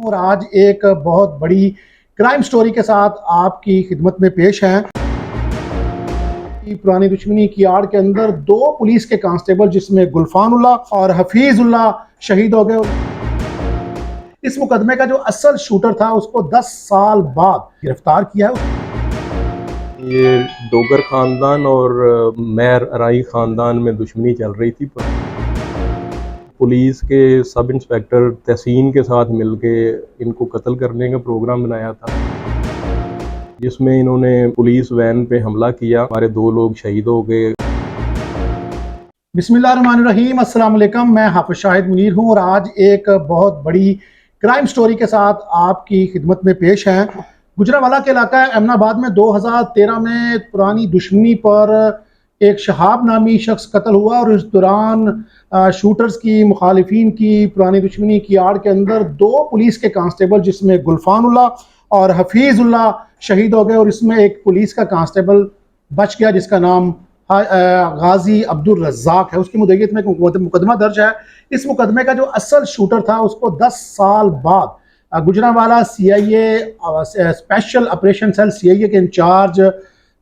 और आज एक बहुत बड़ी क्राइम स्टोरी के साथ आपकी खिदमत में पेश हैं। पुरानी दुश्मनी की आड़ के अंदर दो पुलिस के कांस्टेबल जिसमें गुलफानुल्लाह और हफीजुल्लाह शहीद हो गए। इस मुकदमे का जो असल शूटर था उसको 10 साल बाद गिरफ्तार किया है। ये डोगर ख़ानदान और मैर अराई ख़ानदान में दुश्मनी चल रही थी। पुलिस के सब इंस्पेक्टर तहसीन के साथ मिलके इनको कत्ल करने का प्रोग्राम बनाया था, जिसमें इन्होंने पुलिस वैन पे हमला किया। हमारे 2 लोग शहीद हो गए। बिस्मिल्लाहिर्रहमानिर्रहीम, अस्सलाम वालेकुम। मैं हाफिज शाहिद मुनीर हूँ और आज एक बहुत बड़ी क्राइम स्टोरी के साथ आपकी खिदमत में पेश हैं। गुजरांवाला के इलाका अहमदाबाद में 2013 में पुरानी दुश्मनी पर एक शहाब नामी शख्स कत्ल हुआ और इस दौरान शूटर्स की मुखालिफिन की पुरानी दुश्मनी की आड़ के अंदर दो पुलिस के कांस्टेबल जिसमें गुलफानुल्लाह और हफीजुल्लाह शहीद हो गए और इसमें एक पुलिस का कांस्टेबल बच गया जिसका नाम गाजी अब्दुल रज़ाक है। उसकी मुद्दत में मुकदमा दर्ज है। इस मुकदमे का जो असल शूटर था उसको 10 साल बाद Gujranwala CIA special operation cell CIA के इंचार्ज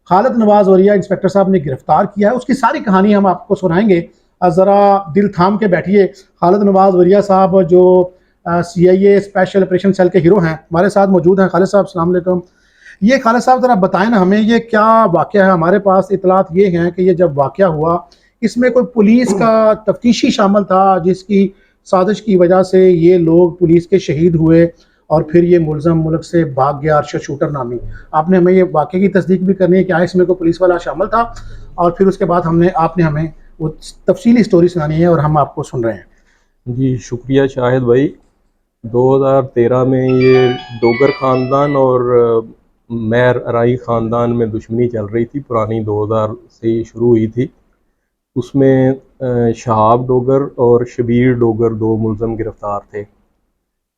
खालिद नवाज वरिया इंस्पेक्टर साहब ने गिरफ्तार किया है। उसकी सारी कहानी हम आपको सुनाएंगे। ज़रा दिल थाम के बैठिए। खालिद नवाज वरिया साहब जो CIA स्पेशल ऑपरेशन सेल के हीरो हैं हमारे साथ मौजूद हैं। खालिद साहब अस्सलाम वालेकुम। ये खालिद साहब ज़रा बताएं ना हमें ये क्या वाक़या है। हमारे पास इतलात ये हैं कि ये जब वाक़या हुआ इसमें कोई पुलिस का तफ्तीशी शामिल था जिसकी साजिश की वजह से ये लोग पुलिस के शहीद हुए और फिर ये मुलज़म मुल्क से भाग गया अरशद शूटर नामी। आपने हमें ये वाक़े की तस्दीक भी करनी है कि इसमें कोई पुलिस वाला शामिल था और फिर उसके बाद आपने हमें वो तफसीली स्टोरी सुनानी है और हम आपको सुन रहे हैं। जी शुक्रिया शाहिद भाई। 2013 में ये डोगर ख़ानदान और मैर अराई ख़ानदान में दुश्मनी चल रही थी, पुरानी 2000 से शुरू हुई थी। उसमें शहाब डोगर और शबीर डोगर 2 मुलज़म गिरफ़्तार थे।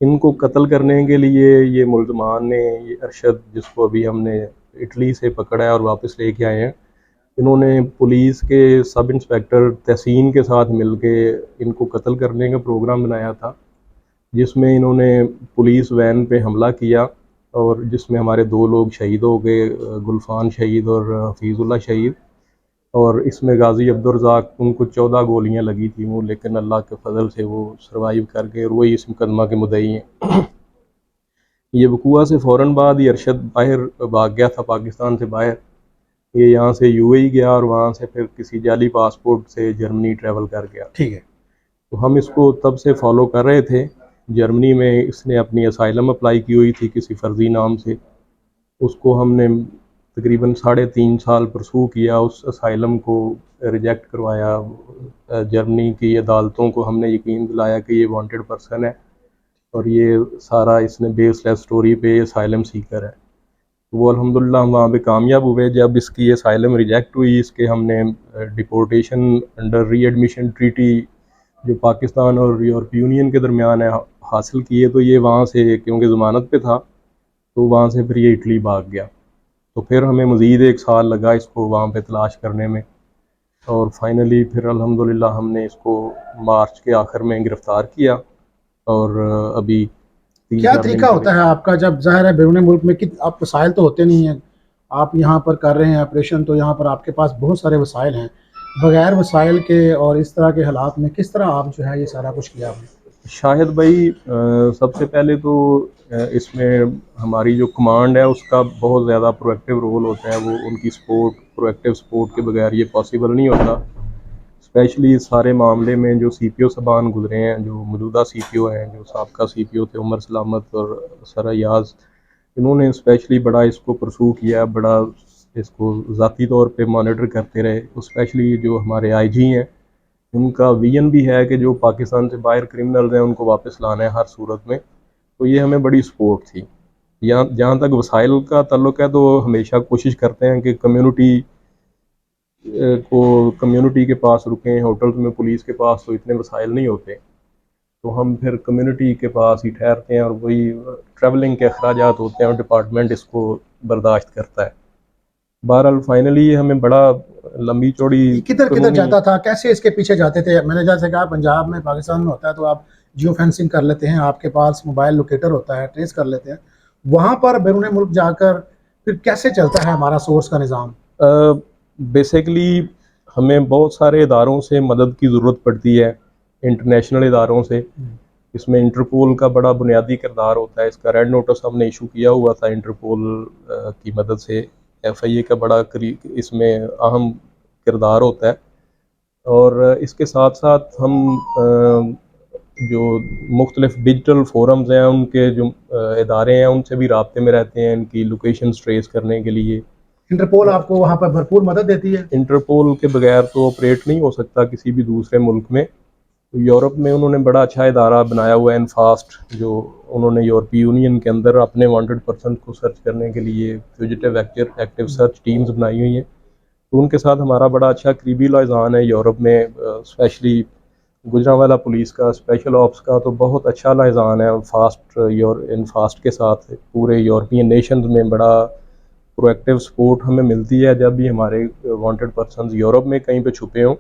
इनको कत्ल करने के लिए ये मुलज़मान ने, ये अरशद जिसको अभी हमने इटली से पकड़ा है और वापस लेके आए हैं, इन्होंने पुलिस के सब इंस्पेक्टर तहसीन के साथ मिलके इनको कत्ल करने का प्रोग्राम बनाया था, जिसमें इन्होंने पुलिस वैन पे हमला किया और जिसमें हमारे 2 लोग शहीद हो गए, गुलफान शहीद और हफीजुल्लाह शहीद। और इसमें गाजी अब्दुल रज़ाक, उनको 14 गोलियां लगी थी वो, लेकिन अल्लाह के फजल से वो सर्वाइव कर गए और वही इस मुकदमा के मुद्दई हैं। ये वक़ूआ से फ़ौरन बाद ही अरशद बाहर भाग गया था, पाकिस्तान से बाहर। ये यहाँ से UAE गया और वहाँ से फिर किसी जाली पासपोर्ट से जर्मनी ट्रैवल कर गया। ठीक है। तो हम इसको तब से फॉलो कर रहे थे। जर्मनी में इसने अपनी असाइलम अप्लाई की हुई थी किसी फ़र्जी नाम से। उसको हमने तकरीबन 3.5 साल परसू किया, उस असाइलम को रिजेक्ट करवाया। जर्मनी की अदालतों को हमने यकीन दिलाया कि ये वांटेड पर्सन है और ये सारा इसने बेसलेस स्टोरी पे असाइलम सीकर है। वो अल्हम्दुलिल्लाह हम वहाँ पे कामयाब हुए। जब इसकी असाइलम रिजेक्ट हुई, इसके हमने डिपोर्टेशन अंडर रीएडमिशन ट्रीटी जो पाकिस्तान और यूरोपीय यूनियन के दरमियान है हासिल किए, तो ये वहाँ से क्योंकि ज़मानत पे था तो वहाँ से फिर ये इटली भाग गया। तो फिर हमें मज़ीद 1 साल लगा इसको वहाँ पे तलाश करने में और फाइनली फिर अल्हम्दुलिल्लाह हमने इसको मार्च के आखिर में गिरफ़्तार किया। और अभी क्या तरीका होता है आपका जब ज़ाहिर है बैरून मुल्क में कि आप वसाइल तो होते नहीं हैं, आप यहाँ पर कर रहे हैं ऑपरेशन, तो यहाँ पर आपके पास बहुत सारे वसाइल हैं। बगैर वसाइल के और इस तरह के हालात में किस तरह आप जो है ये सारा कुछ किया आपने? शाहिद भाई, सबसे पहले तो इसमें हमारी जो कमांड है उसका बहुत ज़्यादा प्रोएक्टिव रोल होता है। वो उनकी सपोर्ट, प्रोएक्टिव सपोर्ट के बगैर ये पॉसिबल नहीं होता। स्पेशली इस सारे मामले में जो CPO साहबान गुजरे हैं, जो मौजूदा CPO हैं, जो साबका CPO थे उमर सलामत और सर अयाज, इन्होंने स्पेशली बड़ा इसको परसू किया, बड़ा इसको ज़ाती तौर पे मॉनिटर करते रहे। स्पेशली जो हमारे IG हैं उनका विजन भी है कि जो पाकिस्तान से बाहर क्रिमिनल्स हैं उनको वापस लाना है हर सूरत में। तो ये हमें बड़ी सपोर्ट थी। यहाँ जहाँ तक वसाइल का ताल्लुक है तो हमेशा कोशिश करते हैं कि कम्युनिटी के पास रुकें। होटल्स में पुलिस के पास तो इतने वसाइल नहीं होते, तो हम फिर कम्युनिटी के पास ही ठहरते हैं और वही ट्रैवलिंग के अखराजात होते हैं और डिपार्टमेंट इसको बर्दाश्त करता है। बहरहाल फाइनली हमें बड़ा लंबी चौड़ी किधर किधर जाता था, कैसे इसके पीछे जाते थे? मैंने जैसे कहा पंजाब में, पाकिस्तान में होता है तो आप जियो फेंसिंग कर लेते हैं, आपके पास मोबाइल लोकेटर होता है, ट्रेस कर लेते हैं, वहाँ पर बैरून मुल्क जाकर फिर कैसे चलता है हमारा सोर्स का निज़ाम? बेसिकली हमें बहुत सारे इदारों से मदद की ज़रूरत पड़ती है, इंटरनेशनल इदारों से। इसमें इंटरपोल का बड़ा बुनियादी किरदार होता है। इसका रेड नोटिस हमने इशू किया हुआ था इंटरपोल की मदद से। FIA का बड़ा इसमें अहम किरदार होता है। और इसके साथ साथ हम जो मुख्तलिफ डिजिटल फोरम्स हैं, उनके जो इदारे हैं, उनसे भी राब्ते में रहते हैं इनकी लोकेशन ट्रेस करने के लिए। इंटरपोल आपको वहाँ पर भरपूर मदद देती है? इंटरपोल के बगैर तो ऑपरेट नहीं हो सकता किसी भी दूसरे मुल्क में। तो यूरोप में उन्होंने बड़ा अच्छा इदारा बनाया हुआ है एनफास्ट, जो उन्होंने यूरोपीय यूनियन के अंदर अपने वांटेड पर्सन को सर्च करने के लिए फ्यूजिटिव एक्टिव सर्च टीम्स बनाई हुई हैं। तो उनके साथ हमारा बड़ा अच्छा करीबी लाइजान है यूरोप में। स्पेशली गुजरांवाला पुलिस का, स्पेशल ऑप्स का तो बहुत अच्छा लाइजान है इनफास्ट के साथ। पूरे यूरोपियन नेशंस में बड़ा प्रोएक्टिव सपोर्ट हमें मिलती है जब भी हमारे वांटेड पर्सन्स यूरोप में कहीं पे छुपे हों।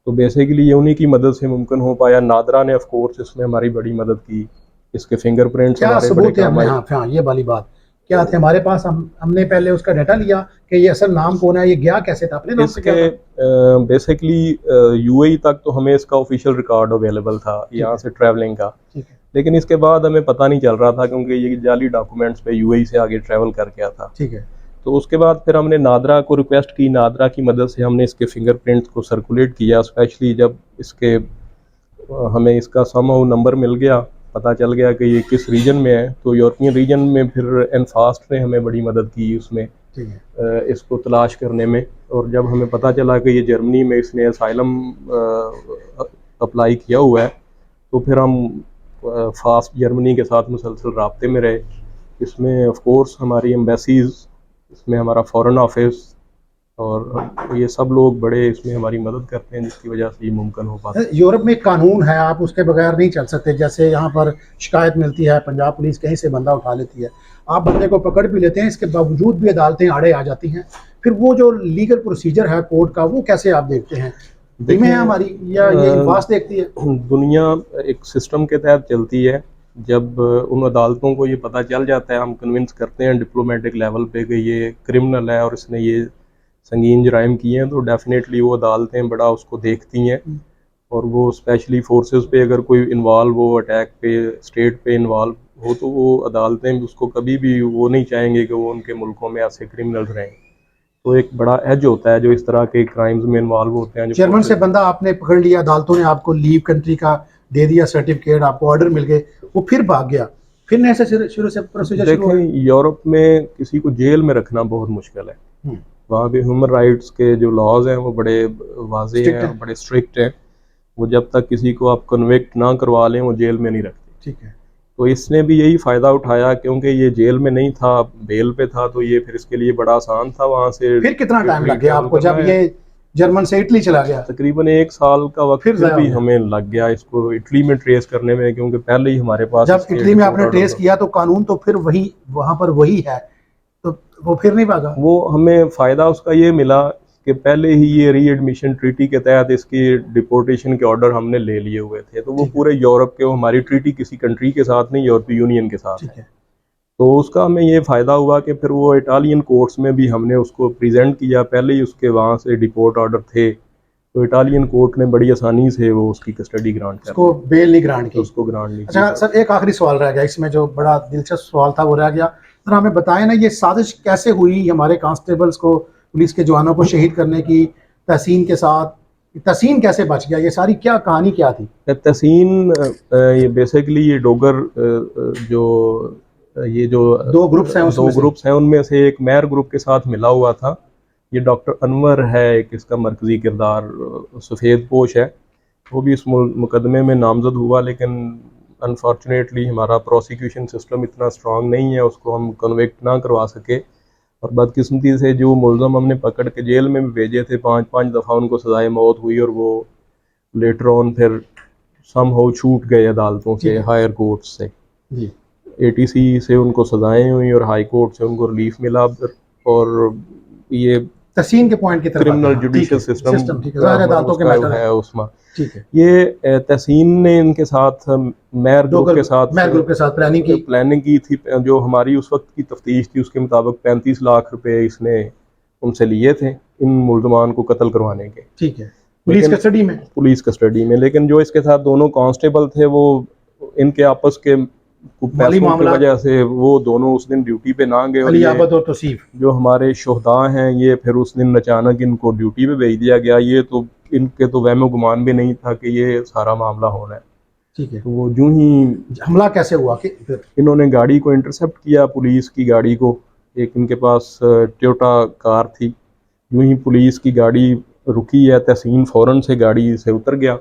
तो बेसिकली ये उन्हीं की मदद से मुमकिन हो पाया। नादरा ने ऑफ कोर्स इसमें हमारी बड़ी मदद की। इसके फिंगरप्रिंट्स क्या हमारे बड़े सबूत है काम हमने? आए। हाँ, ये वाली बात क्या थे हमारे पास? हमने पहले उसका डाटा लिया कि ये असल नाम कौन है, ये गया कैसे था, अपने नाम से क्या था? इसके बेसिकली UAE तक तो हमें इसका ऑफिशियल रिकॉर्ड अवेलेबल था यहाँ से ट्रैवलिंग का। ठीक है, लेकिन इसके बाद हमें पता नहीं चल रहा था क्योंकि ये जाली डॉक्यूमेंट्स पे UAE से आगे ट्रैवल कर गया था। ठीक है। तो उसके बाद फिर हमने नादरा को रिक्वेस्ट की। नादरा की मदद से हमने इसके फिंगरप्रिंट्स को सर्कुलेट किया। स्पेशली जब इसके हमें इसका समहाउ नंबर मिल गया, पता चल गया कि ये किस रीजन में है, तो यूरोपियन रीजन में फिर एनफास्ट ने हमें बड़ी मदद की उसमें, ठीक है। इसको तलाश करने में। और जब हमें पता चला कि ये जर्मनी में इसने असाइलम अप्लाई किया हुआ है, तो फिर हम फास्ट जर्मनी के साथ मुसलसल राब्ते में रहे। इसमें ऑफ कोर्स हमारी एम्बेसीज, इसमें हमारा फॉरेन ऑफिस और ये सब लोग बड़े इसमें हमारी मदद करते हैं, जिसकी वजह से ये मुमकिन हो पाता है। यूरोप में एक कानून है, आप उसके बगैर नहीं चल सकते। जैसे यहाँ पर शिकायत मिलती है, पंजाब पुलिस कहीं से बंदा उठा लेती है, आप बंदे को पकड़ भी लेते हैं, इसके बावजूद भी अदालतें आड़े आ जाती हैं। फिर वो जो लीगल प्रोसीजर है कोर्ट का, वो कैसे आप देखते हैं? टीमें हैं हमारी या ये इनफास्ट देखती है? दुनिया एक सिस्टम के तहत चलती है। जब उन अदालतों को ये पता चल जाता है, हम कन्विंस करते हैं डिप्लोमेटिक लेवल पे कि ये क्रिमिनल है और इसने ये संगीन जराइम किए हैं, तो डेफिनेटली वो अदालतें बड़ा उसको देखती हैं। और वो स्पेशली फोर्सेस पे अगर कोई इन्वॉल्व हो, अटैक पे, स्टेट पे इन्वॉल्व हो, तो वो अदालतें भी उसको कभी भी वो नहीं चाहेंगे कि वो उनके मुल्कों में ऐसे क्रिमिनल्स रहें। तो एक बड़ा एज होता है जो इस तरह के क्राइम्स में इन्वॉल्व होते हैं। जर्मन से बंदा आपने पकड़ लिया, अदालतों ने आपको लीव कंट्री का दे दिया सर्टिफिकेट, आपको ऑर्डर मिल गए, वो फिर भाग गया, फिर नए से शुरू से प्रोसीजर शुरू देखें, यूरोप में किसी को जेल में रखना बहुत मुश्किल है। वहाँ भी ह्यूमन राइट्स के जो लॉज हैं वो बड़े वाजे हैं, बड़े स्ट्रिक्ट हैं। वो जब तक किसी को आप कन्विक्ट ना करवा लें, वो जेल में नहीं रखते। ठीक है। तो इसने भी यही फ़ायदा उठाया, क्योंकि ये जेल में नहीं था, बेल पे था, तो ये फिर इसके लिए बड़ा आसान था वहाँ से। फिर कितना टाइम लग गया आपको जब ये जर्मन से इटली चला गया? तकरीबन 1 साल का वक्त फिर भी हमें लग गया इसको इटली में ट्रेस करने में, क्योंकि पहले ही हमारे पास जब इटली में आपने ट्रेस किया तो कानून तो फिर वही वहाँ पर वही है, तो वो फिर नहीं भागा? वो हमें फ़ायदा उसका ये मिला कि पहले ही ये रीएडमिशन ट्रीटी के तहत इसकी डिपोर्टेशन के ऑर्डर हमने ले लिए हुए थे। तो वो पूरे यूरोप के, वो हमारी ट्रीटी किसी कंट्री के साथ नहीं, यूरोपीय यूनियन के साथ है। तो उसका हमें ये फ़ायदा हुआ कि फिर वो इटालियन कोर्ट्स में भी हमने उसको प्रेजेंट किया। पहले ही उसके वहाँ से डिपोर्ट ऑर्डर थे, तो इटालियन कोर्ट ने बड़ी आसानी से वो उसकी कस्टडी ग्रांट कर, उसको बेल नहीं ग्रांट की, उसको ग्रांट नहीं। अच्छा सर, एक आखिरी सवाल रह गया इसमें, जो बड़ा दिलचस्प सवाल था वो रह गया। सर हमें बताएं ना, ये साजिश कैसे हुई हमारे कांस्टेबल्स को, पुलिस के जवानों को शहीद करने की, तहसीन के साथ? तहसीन कैसे बच गया? ये सारी क्या कहानी क्या थी? तहसीन ये बेसिकली ये डोगर जो ये जो दो ग्रुप्स हैं उनमें से एक मेयर ग्रुप के साथ मिला हुआ था। ये डॉक्टर अनवर है एक इसका मरकजी किरदार, सफ़ेद पोश है। वो भी इस मुकदमे में नामजद हुआ, लेकिन अनफॉर्चुनेटली हमारा प्रोसिक्यूशन सिस्टम इतना स्ट्रॉन्ग नहीं है, उसको हम कन्विक्ट ना करवा सके। और बदकिस्मती से जो मुलज़म हमने पकड़ के जेल में भी भेजे थे, 5-5 दफ़ा उनको सज़ाए मौत हुई, और वो लेटर ऑन फिर समहाउ छूट गए अदालतों से, हायर कोर्ट से। ATC से उनको सज़ाएँ हुई और हाई कोर्ट से उनको रिलीफ मिला। और ये तहसीन के पॉइंट की तरफ क्रिमिनल आते हैं। जुडिशियल ठीक है, सिस्टम सिस्टम ठीक है, ज़ाहिर है अदालतों के मैटर है उसमें। ठीक है। ये तहसीन ने इनके साथ मेयर ग्रुप के साथ प्लानिंग की थी। जो हमारी उस वक्त की तफ्तीश थी उसके मुताबिक 35 लाख रुपए इसने उनसे लिए थे इन मुल्ज़मान को कत्ल करवाने के। ठीक है, पुलिस कस्टडी में। लेकिन जो इसके साथ दोनों कांस्टेबल थे वो इनके आपस के पैसों की वजह से वो दोनों उस दिन ड्यूटी पे ना गए, और ये जो हमारे शोहदा हैं ये फिर उस दिन अचानक इनको ड्यूटी पे भेज दिया गया। ये तो इनके तो वहमो गुमान भी नहीं था कि ये सारा मामला होना है। ठीक है, तो वो यूं ही हमला कैसे हुआ कि इन्होंने गाड़ी को इंटरसेप्ट किया, पुलिस की गाड़ी को। एक इनके पास टोयोटा कार थी। यूं ही पुलिस की गाड़ी रुकी है, तहसीन फ़ौरन से गाड़ी से उतर गया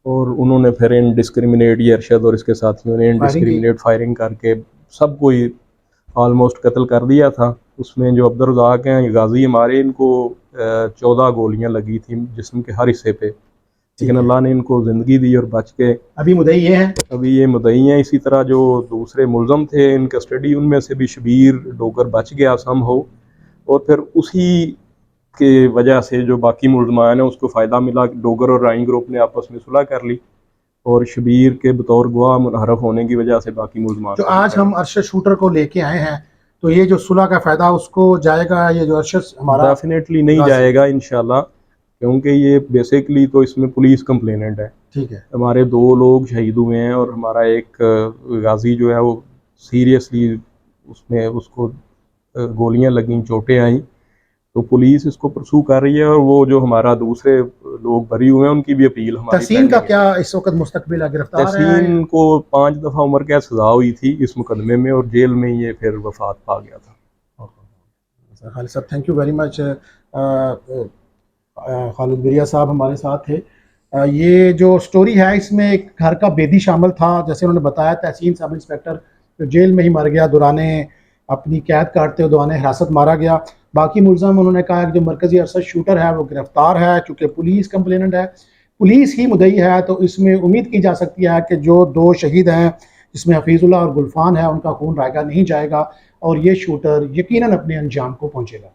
और उन्होंने फिर इनडिस्क्रिमिनेट, ये अरशद और इसके साथियों ने इनडिस्क्रिमिनेट फायरिंग करके सबको ही ऑलमोस्ट कत्ल कर दिया था। उसमें जो अब्दुर्रज़ाक हैं गाजी हमारे, इनको 14 गोलियां लगी थी जिस्म के हर हिस्से पे, लेकिन अल्लाह ने इनको ज़िंदगी दी और बच के अभी ये मुद्दई हैं। इसी तरह जो दूसरे मुलज़म थे इन कस्टडी, उनमें से भी शबीर डोगर बच गया सम हो, और फिर उसी के वजह से जो बाकी मुलज़मान हैं उसको फ़ायदा मिला। डोगर और राइन ग्रुप ने आपस में सुलह कर ली और शबीर के बतौर गवाह मुनहरफ होने की वजह से बाकी मुलज़मान जो आज हम अरशद शूटर को लेके आए हैं, तो ये जो सुलह का फ़ायदा उसको जाएगा, ये जो अरशद हमारा डेफिनेटली नहीं जाएगा इंशाल्लाह, क्योंकि ये बेसिकली तो इसमें पुलिस कंप्लेनेंट है। ठीक है, हमारे 2 लोग शहीद हुए हैं और हमारा एक गाजी जो है वो सीरियसली उसमें उसको गोलियां लगी, चोटें आई, तो पुलिस इसको परसू कर रही है। और वो जो हमारा दूसरे लोग बरी हुए हैं उनकी भी अपील हमारी। तहसीन का क्या इस वक्त मुस्तकबिल है? गिरफ्तार है? तहसीन को 5 दफ़ा उम्र कैद सजा हुई थी इस मुकदमे में और जेल में ये फिर वफात पा गया था। खालिद साहब, thank you very much. Khalid बिरिया साहब हमारे साथ थे। ये जो स्टोरी है इसमें एक घर का बेदी शामिल था। जैसे उन्होंने बताया, तहसीन सब इंस्पेक्टर जो जेल में ही मर गया, दौराने अपनी कैद काटते हुए दौराने हिरासत मारा गया। बाकी मुलज़म उन्होंने कहा कि जो मरकज़ी अरशद शूटर है वो गिरफ्तार है, चूँकि पुलिस कंप्लेनेंट है, पुलिस ही मुद्दई है, तो इसमें उम्मीद की जा सकती है कि जो 2 शहीद हैं जिसमें हफीज़ुल्लाह और गुलफान है, उनका खून रायगा नहीं जाएगा और ये शूटर यकीनन अपने अंजाम को पहुँचेगा।